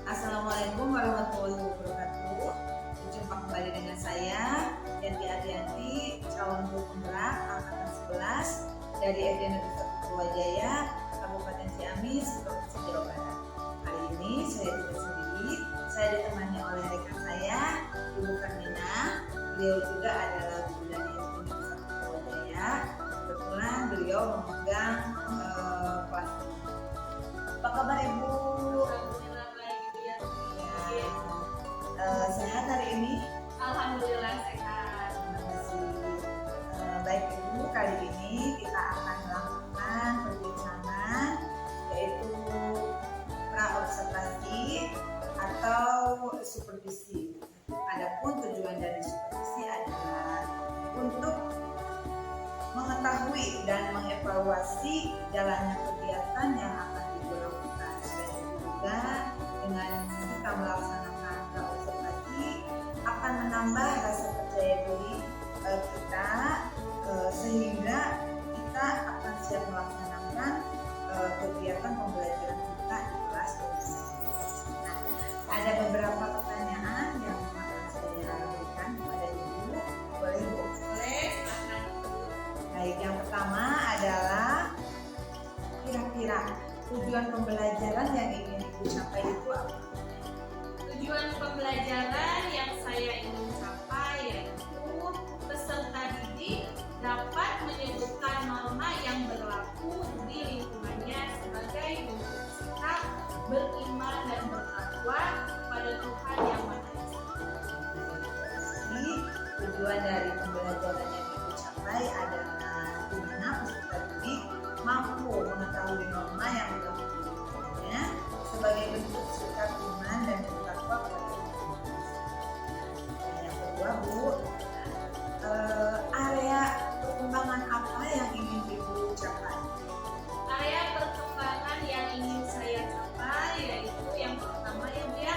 Assalamualaikum warahmatullahi wabarakatuh. Berjumpa kembali dengan saya Yanti Arianti, calon guru penggerak angkatan 11 dari SD Negeri 1 Purwajaya, Kabupaten Ciamis, Provinsi Jawa Barat. Kali ini saya tidak sendiri, saya ditemani oleh rekan saya, Ibu Karmina. Beliau juga adalah guru dari SD Negeri 1 Purwajaya. Kebetulan beliau memegang kelas 5. Apa kabar Ibu? Sehat hari ini? Alhamdulillah sehat. Terima kasih. Baik Ibu, kali ini kita akan melakukan perbincangan yaitu praobservasi atau supervisi. Adapun tujuan dari supervisi adalah untuk mengetahui dan mengevaluasi jalannya kegiatan yang akan dilakukan. Selain juga dengan kita melaksanakan akan menambah rasa percaya diri kita sehingga kita akan siap melaksanakan kegiatan pembelajaran kita di kelas. Nah, ada beberapa pertanyaan yang akan saya berikan kepada Ibu. Boleh Bu? Boleh, silakan. Baik, yang pertama adalah kira-kira tujuan pembelajaran yang ingin Ibu capai itu apa? Tujuan pembelajaran yang saya ingin capai yaitu peserta didik dapat menyebutkan norma yang berlaku di lingkungannya sebagai bentuk sikap beriman dan bertakwa pada Tuhan Yang Maha Esa. Jadi, tujuan dari pembelajaran yang Ibu capai adalah di mana peserta didik mampu mengetahui norma yang berlaku di lingkungannya sebagai bentuk sikap iman dan bertakwa kepada Tuhan. Yang kedua Bu, area perkembangan apa yang ingin Ibu capai? Area perkembangan yang ingin saya capai yaitu yang pertama ya,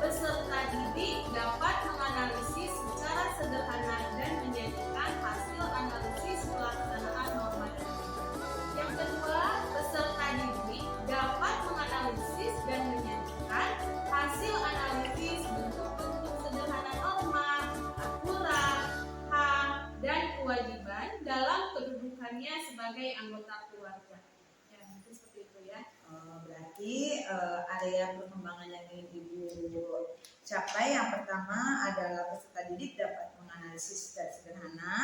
peserta didik dapat menganalisis secara sederhana dan menjadikan hasil analisis pelaksanaan norma dan nilai. Yang kedua, peserta didik dapat menganalisis dan menyajikan hasil analisis bentuk-bentuk sederhana norma, aturan, hak, dan kewajiban dalam kedudukannya sebagai anggota keluarga. Ya, mungkin seperti itu ya. Berarti area perkembangan yang ingin Ibu capai yang pertama adalah peserta didik dapat menganalisis secara sederhana,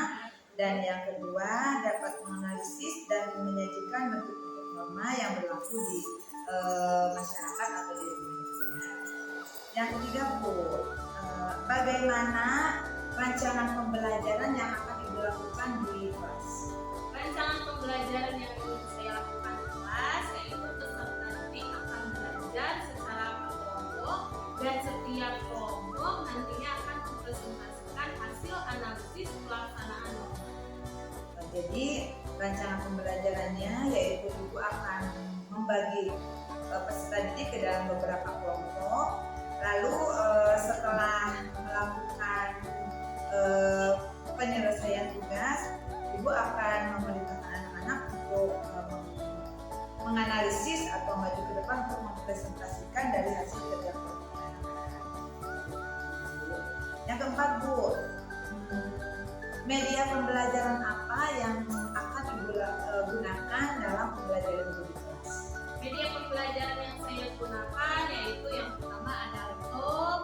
dan yang kedua dapat menganalisis dan menyajikan bentuk-bentuk norma yang berlaku di masyarakat atau di lingkungannya. Yang ketiga Bu, bagaimana rancangan pembelajaran yang akan Ibu lakukan di kelas? Rancangan pembelajaran yang ingin saya lakukan di kelas yaitu peserta didik akan belajar secara berkelompok dan setiap kelompok nantinya akan mempresentasikan hasil analisis pelaksanaan norma. Jadi rancangan pembelajarannya yaitu Ibu akan membagi peserta didik ke dalam beberapa kelompok. Lalu setelah melakukan penyelesaian tugas, Ibu akan memerintahkan anak-anak untuk menganalisis atau maju ke depan untuk mempresentasikan dari hasil kerja kelompok anak-anak. Yang keempat Bu, media pembelajaran apa yang akan Ibu gunakan dalam pembelajaran Ibu di kelas? Media pembelajaran yang saya gunakan yaitu yang pertama ada laptop,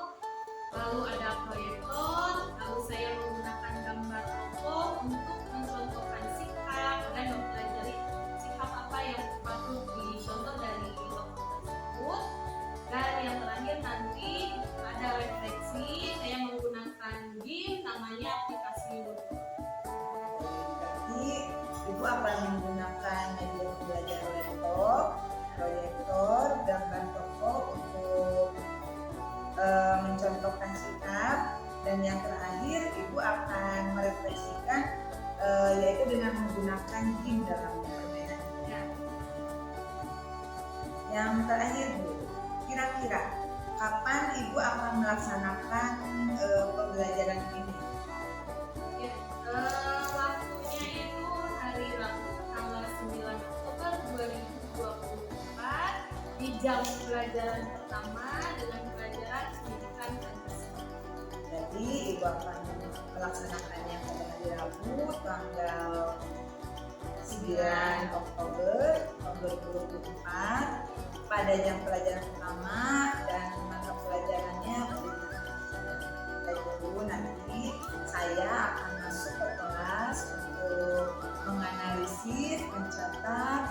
lalu ada proyektor, lalu saya menggunakan gambar tokoh untuk mencontohkan sikap dan mempelajari sikap apa yang patut dicontoh dari tokoh tersebut. Dan yang terakhir nanti ada refleksi, saya menggunakan game namanya aplikasi Word. menggunakan media belajar laptop, proyektor, gambar tokoh untuk mencontohkan sikap, dan yang terakhir Ibu akan merefleksikan yaitu dengan menggunakan game dalam permainan. Yang terakhir Bu, kira-kira kapan Ibu akan melaksanakan pembelajaran ini? Waktunya itu hari Rabu tanggal 9 Oktober 2024 di jam pelajaran pertama dengan pelajaran pendidikan Pancasila. Jadi Ibu akan melaksanakannya pada hari Rabu tanggal 9 Oktober tahun 2024 pada jam pelajaran pertama, dan mata pelajarannya pendidikan Pancasila. Dulu nanti saya akan masuk ke kelas untuk menganalisis, mencatat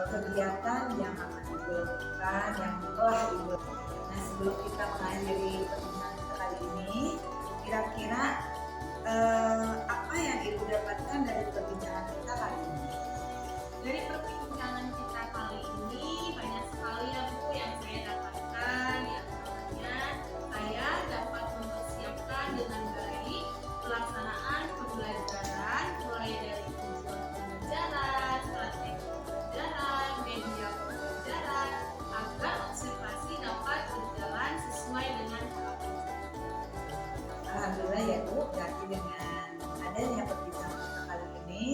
kegiatan yang akan Ibu lakukan, yang telah Ibu lakukan. Nah, sebelum kita mengakhiri pertemuan kita kali ini, kira-kira apa yang Ibu dapatkan dari perbincangan kita kali ini? Dari perbincangan kita kali ini banyak sekali ya Bu yang saya dapatkan. Yang pertamanya, saya dapat mempersiapkan dengan baik pelaksanaan pembelajaran mulai dari tujuan pembelajaran, strategi pembelajaran, media pembelajaran, agar observasi dapat berjalan sesuai dengan harapan. Alhamdulillah ya Bu, berarti dengan adanya perbincangan kita kali ini,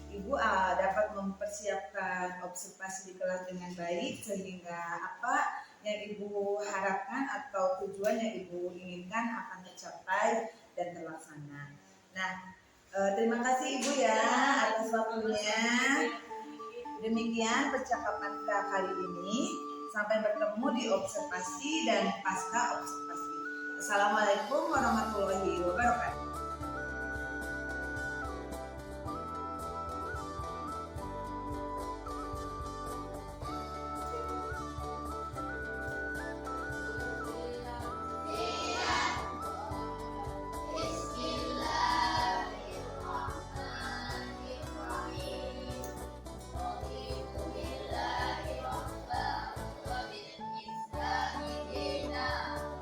Ibu dapat mempersiapkan observasi di kelas dengan baik, sehingga apa yang Ibu harapkan atau tujuan yang Ibu inginkan akan tercapai dan terlaksana. Nah, terima kasih Ibu ya atas waktunya. Demikian percakapan kita kali ini. Sampai bertemu di observasi dan pasca observasi. Assalamualaikum warahmatullahi wabarakatuh.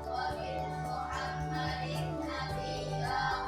وبمحمد نبيا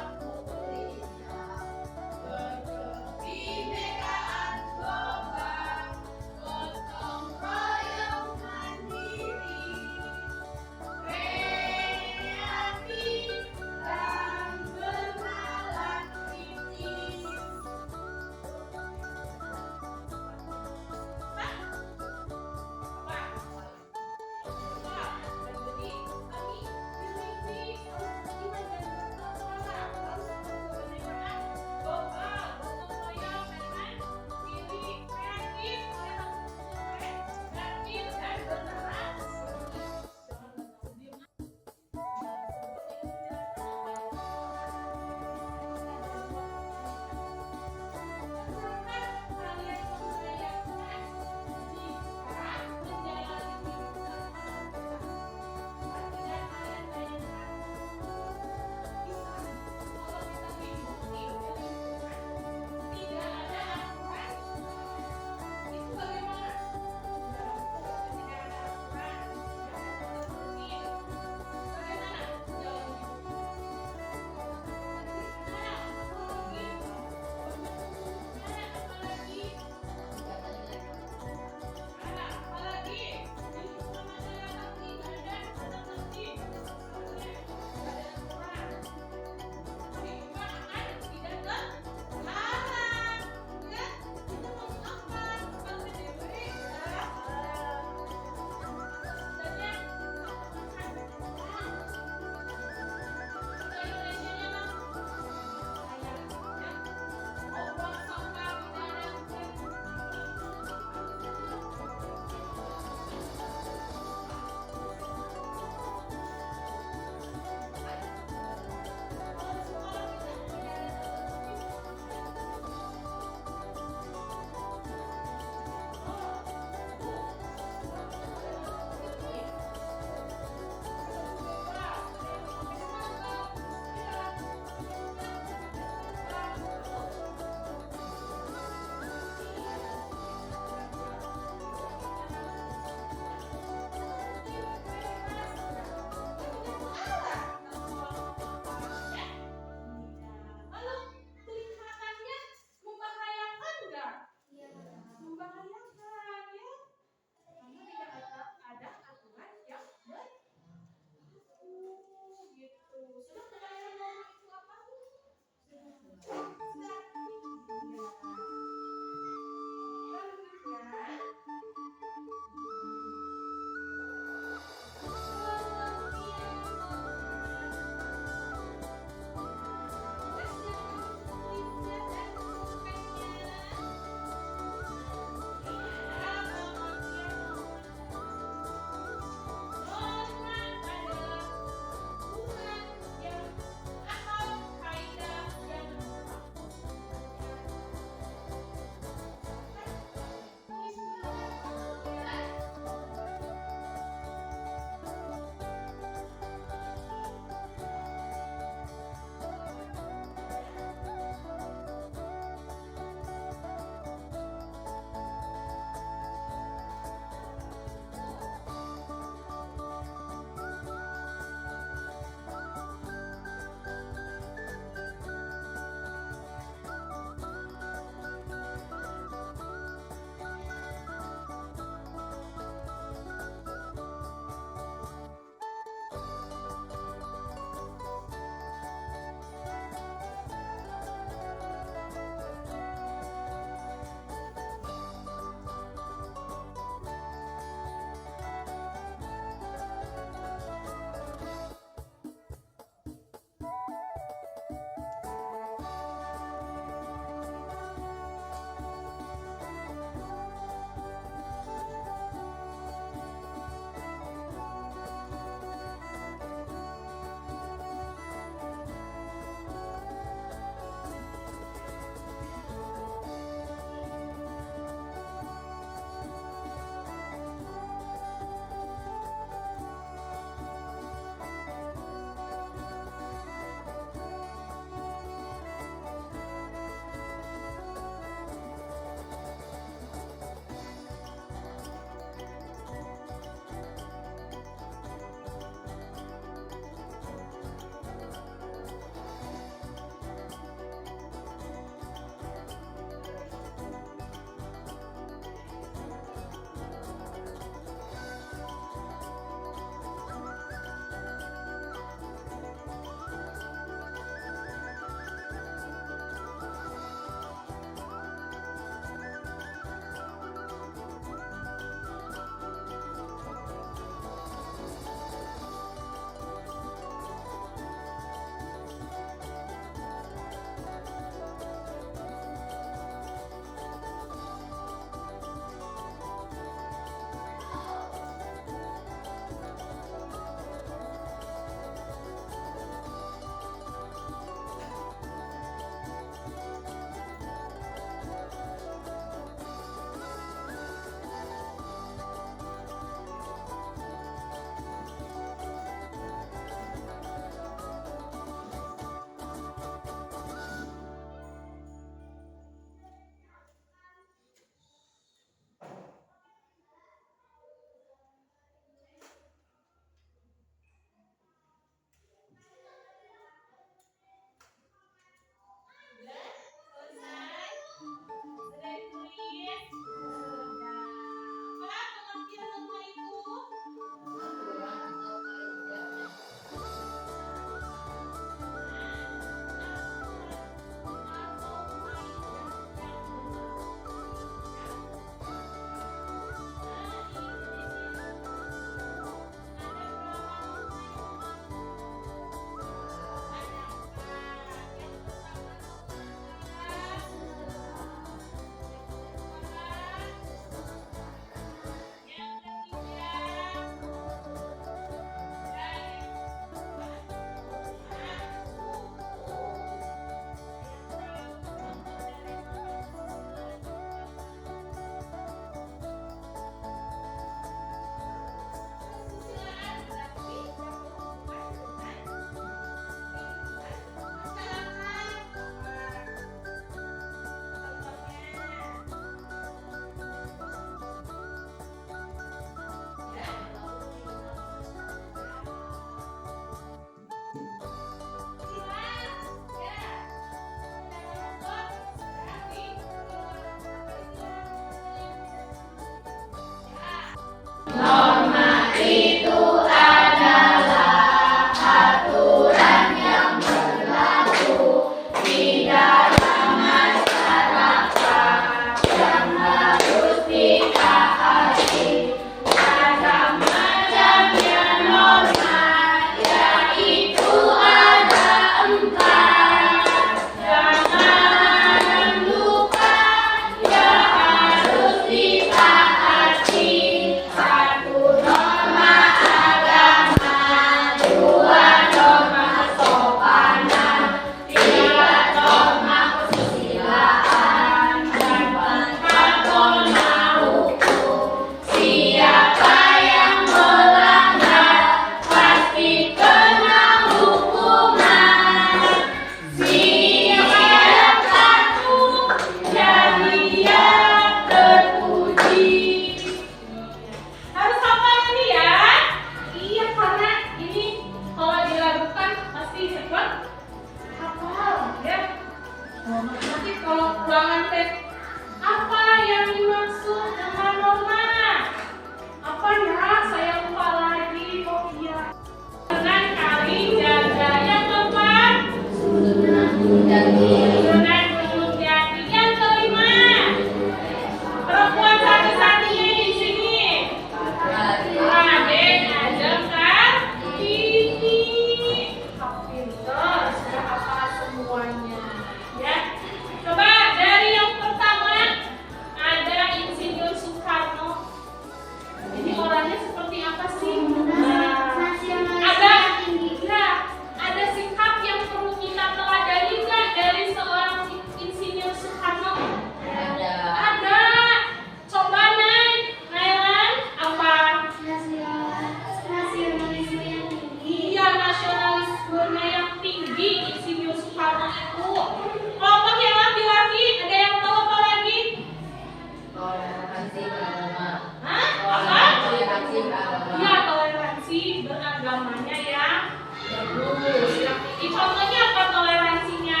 Bagus. Yang ini contohnya apa toleransinya?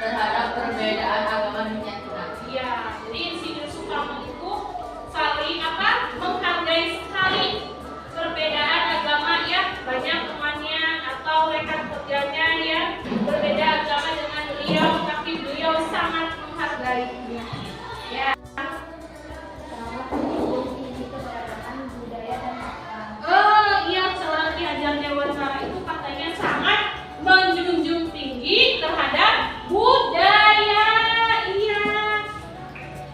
Terhadap perbedaan agama menyatukan. Iya. Jadi Insinyur Soekarno itu saling apa? Menghargai sekali perbedaan agama ya. Banyak temannya atau rekan kerjanya ya berbeda agama dengan beliau, tapi beliau sangat menghargainya. Ya. Iya, seorang Ki Hajar Dewantara itu katanya sangat menjunjung tinggi terhadap budaya. Iya.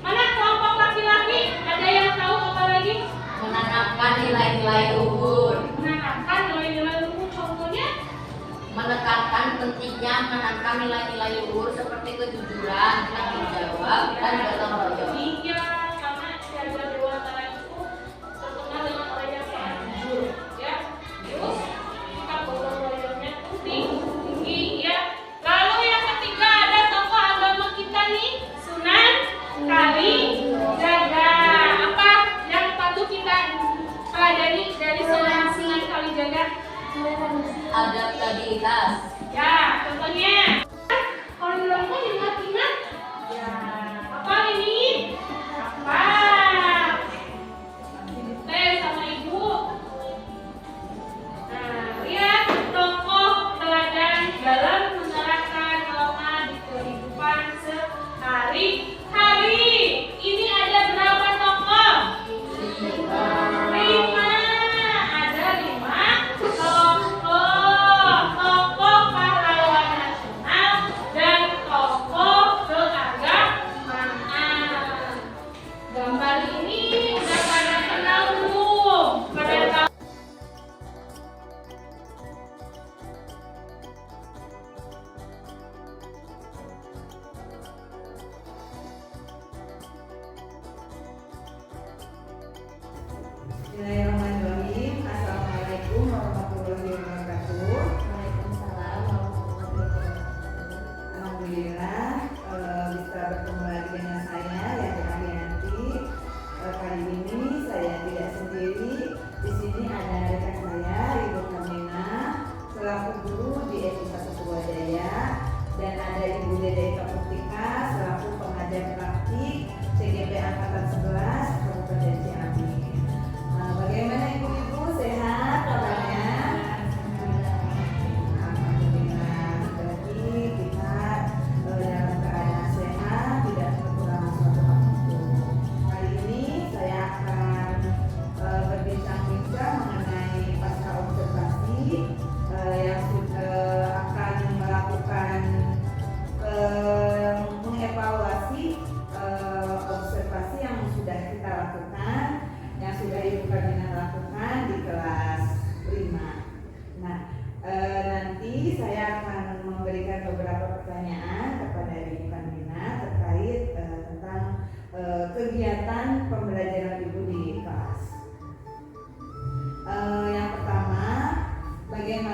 Mana kelompok laki-laki? Ada yang tahu apa lagi? Menanamkan nilai-nilai luhur. Menanamkan nilai-nilai luhur. Contohnya? Menekankan pentingnya menanamkan nilai-nilai luhur seperti kejujuran, tanggung jawab, dan gotong royong. Iya, karena Ki Hajar Dewantara itu terkenal dengan orang yang sangat jujur, ya. Terus sikap gotong royongnya tuh tinggi, ya. Lalu yang ketiga ada tokoh agama kita nih, Sunan Kalijaga. Apa yang patut kita pelajari dari seorang Sunan Kalijaga? Adaptabilitas. Ya, contohnya kalau bilang kok ingat-ingat ya apa ini? Apa? Teh sama ibu. Nah, lihat tokoh teladan dalam menerapkan norma di kehidupan sehari-hari. Ini ada berapa tokoh? 5. Ada 5 tokoh pahlawan nasional dan tokoh keagamaan. Gambar ini udah pada kenal belum? Pada tahu? Bismillahirrahmanirrahim. Assalamualaikum warahmatullahi wabarakatuh. Waalaikumsalam warahmatullahi wabarakatuh. Alhamdulillah bisa bertemu lagi dengan saya Yati Arianti. Kali ini saya tidak sendiri. Di sini ada rekan saya Ibu Kamina selaku guru di SD 1 Purwajaya dan ada Ibu Dede Kaputika selaku pengajar praktik CGP Angkatan 11 Kabupaten Ciamis. Bagaimana ibu-ibu, sehat kabarnya? Alhamdulillah. Berarti kita dalam keadaan sehat, tidak kekurangan suatu apapun. Kali ini saya akan berbincang-bincang mengenai pasca observasi yang akan melakukan mengevaluasi observasi yang sudah kita lakukan, yang sudah Ibu Kamina lakukan di kelas 5. Nah, nanti saya akan memberikan beberapa pertanyaan kepada Ibu Kamina terkait tentang kegiatan pembelajaran Ibu di kelas. Yang pertama, bagaimana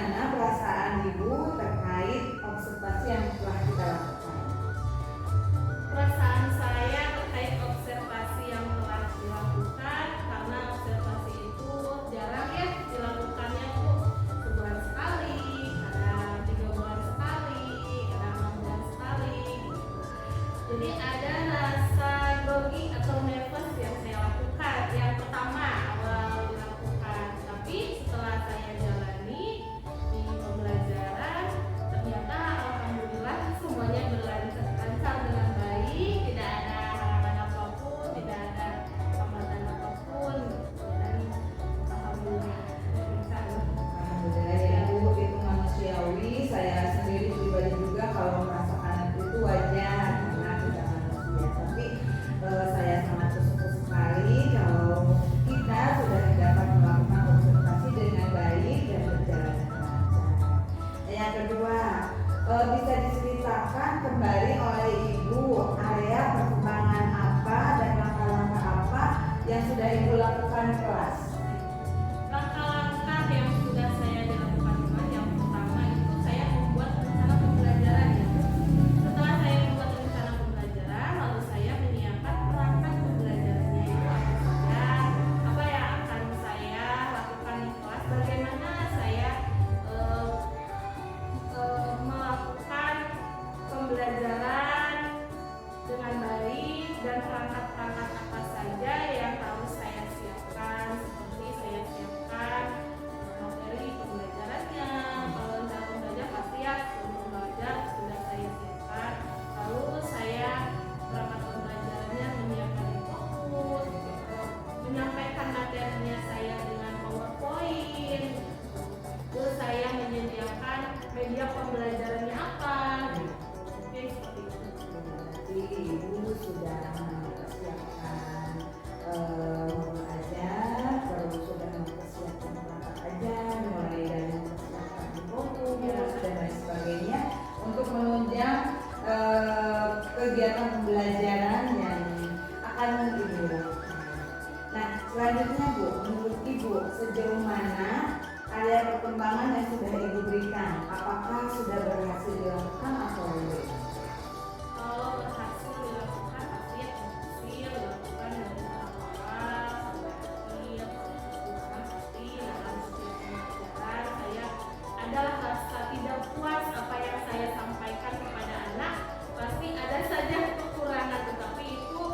puas apa yang saya sampaikan kepada anak. Pasti ada saja kekurangan, tetapi itu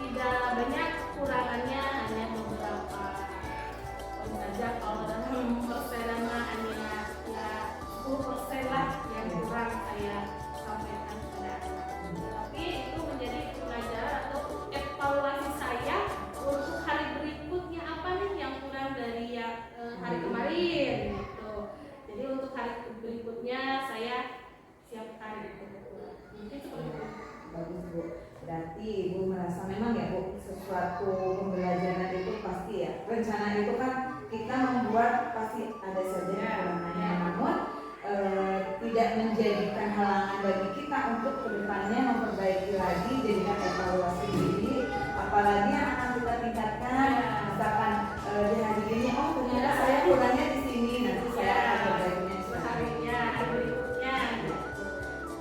tidak banyak kurangannya, hanya beberapa saja. Kalau dalam persenan hanya ya 10% lah yang kurang saya sampaikan kepada anak. Tapi itu menjadi pelajaran atau evaluasi saya untuk hari berikutnya, apa nih yang kurang dari yang hari kemarin gitu. Jadi untuk hari berikutnya saya siapkan gitu. Mungkin seperti itu. Bagus Bu. Berarti Ibu merasa memang ya Bu, sesuatu pembelajaran itu pasti ya, rencana itu kan kita membuat pasti ada saja kekurangannya, namun tidak menjadikan halangan bagi kita untuk kedepannya memperbaiki lagi, jadikan evaluasi diri, apalagi yang akan kita tingkatkan. Misalkan di hari ini, oh ternyata saya kurangnya di sini, nanti saya akan perbaikinya Harinya, hari berikutnya.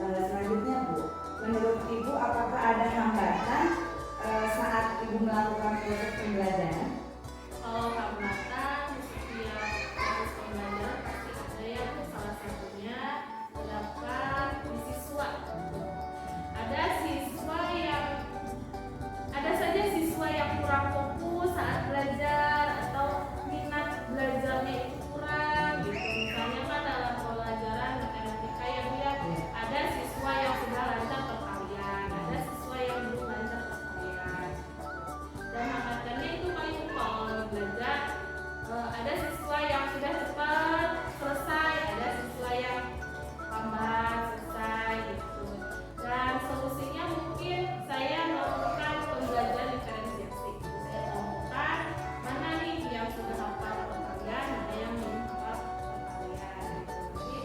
Selanjutnya Bu, menurut Ibu apakah ada hambatan saat Ibu melakukan proses pembelajaran? Kalau hambatan di setiap proses pembelajaran pasti ada ya Bu. Salah satunya terdapat di siswa. Ada saja siswa yang kurang fokus saat belajar atau minat belajarnya itu kurang gitu. Misalnya kan dalam pelajaran matematika ya Bu ya, ada siswa yang sudah lancar perkalian, ada siswa yang belum lancar perkalian. Dan hambatannya itu paling kalau belajar ada siswa yang sudah cepat selesai, ada siswa yang lambat selesai gitu. Dan solusinya mungkin saya melakukan pembelajaran diferensiasi. Saya temukan mana nih yang sudah hafal perkalian, mana yang belum hafal perkalian gitu. Jadi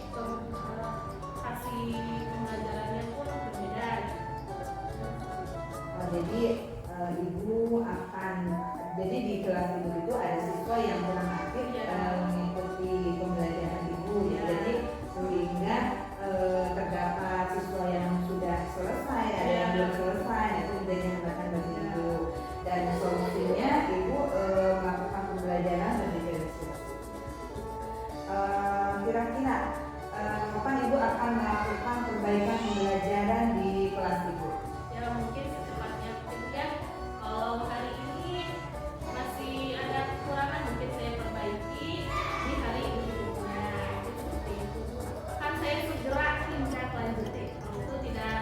kasih pembelajarannya pun berbeda. Jadi Ibu akan, jadi di kelas Ibu itu ada siswa yang kurang aktif mengikuti pembelajaran Ibu ya. Jadi sehingga terdapat siswa yang sudah selesai, ada yang belum selesai, itu menjadi hambatan bagi Ibu. Dan solusinya Ibu melakukan pembelajaran lebih diferensiasi. Kira-kira kapan Ibu akan melakukan perbaikan pembelajaran di kelas Ibu? Ya mungkin secepatnya ya. Kalau hari ini masih ada kekurangan, mungkin saya perbaiki di hari berikutnya. Itu seperti itu. Kan saya segera tindak lanjut ya. Itu tidak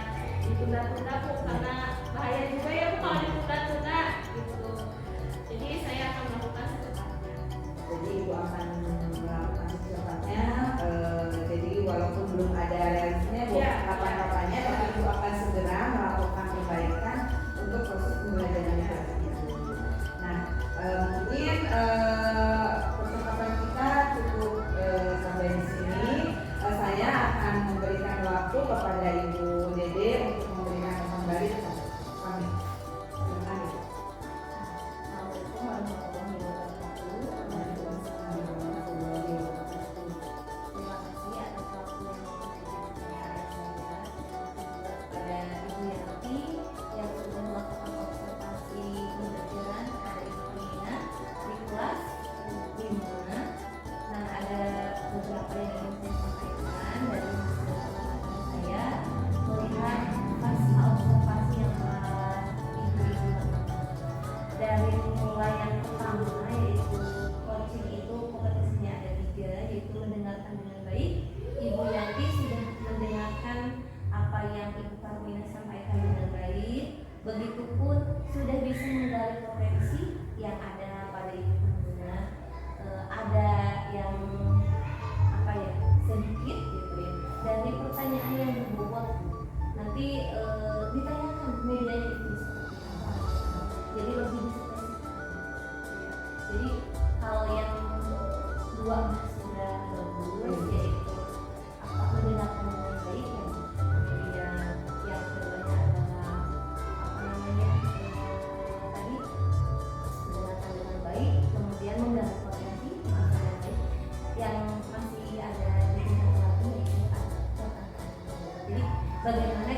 ditunda-tunda Bu, karena bahaya juga ya Bu kalau ditunda-tunda gitu. Jadi saya akan melakukan secepatnya. Jadi Ibu akan melakukan secepatnya. Jadi walaupun belum ada realisasinya Bu, kapan-kapannya, tapi Ibu akan segera melakukan perbaikan untuk proses pembelajaran yang ada. Nah, mungkin percakapan kita cukup sampai di sini. Saya akan memberikan waktu kepada Ibu Dede untuk memberikan kembali kepada kami. Silakan Ibu. Assalamualaikum warahmatullahi wabarakatuh. Terima kasih atas waktu yang diberikan kepada saya, kepada Ibu Yanti yang sudah melakukan observasi pembelajaran hari ini di kelas di mana. Nah, ada beberapa yang ingin saya sampaikan dari pengalaman saya melihat pasca observasi yang telah Ibu lakukan. Dari mulai yang pertama yaitu coaching itu kompetensinya ada 3, yaitu mendengarkan dengan baik. Ibu Yanti sudah mendengarkan apa yang Ibu Karmina sampaikan dengan baik. Begitupun sudah bisa menggali potensi yang ada pada Ibu Karmina. Ada yang apa ya, sedikit gitu ya. Dari pertanyaan yang berbobot nanti ditanyakan medianya itu seperti apa. Jadi lebih spesifik. Jadi kalau yang 2 sudah bagus yaitu apa mendengarkan dengan baik, kemudian yang keduanya adalah apa namanya tadi mendengarkan dengan baik, kemudian menggali potensi dengan baik. Yang masih ada di tingkat 1 yaitu jadi bagaimana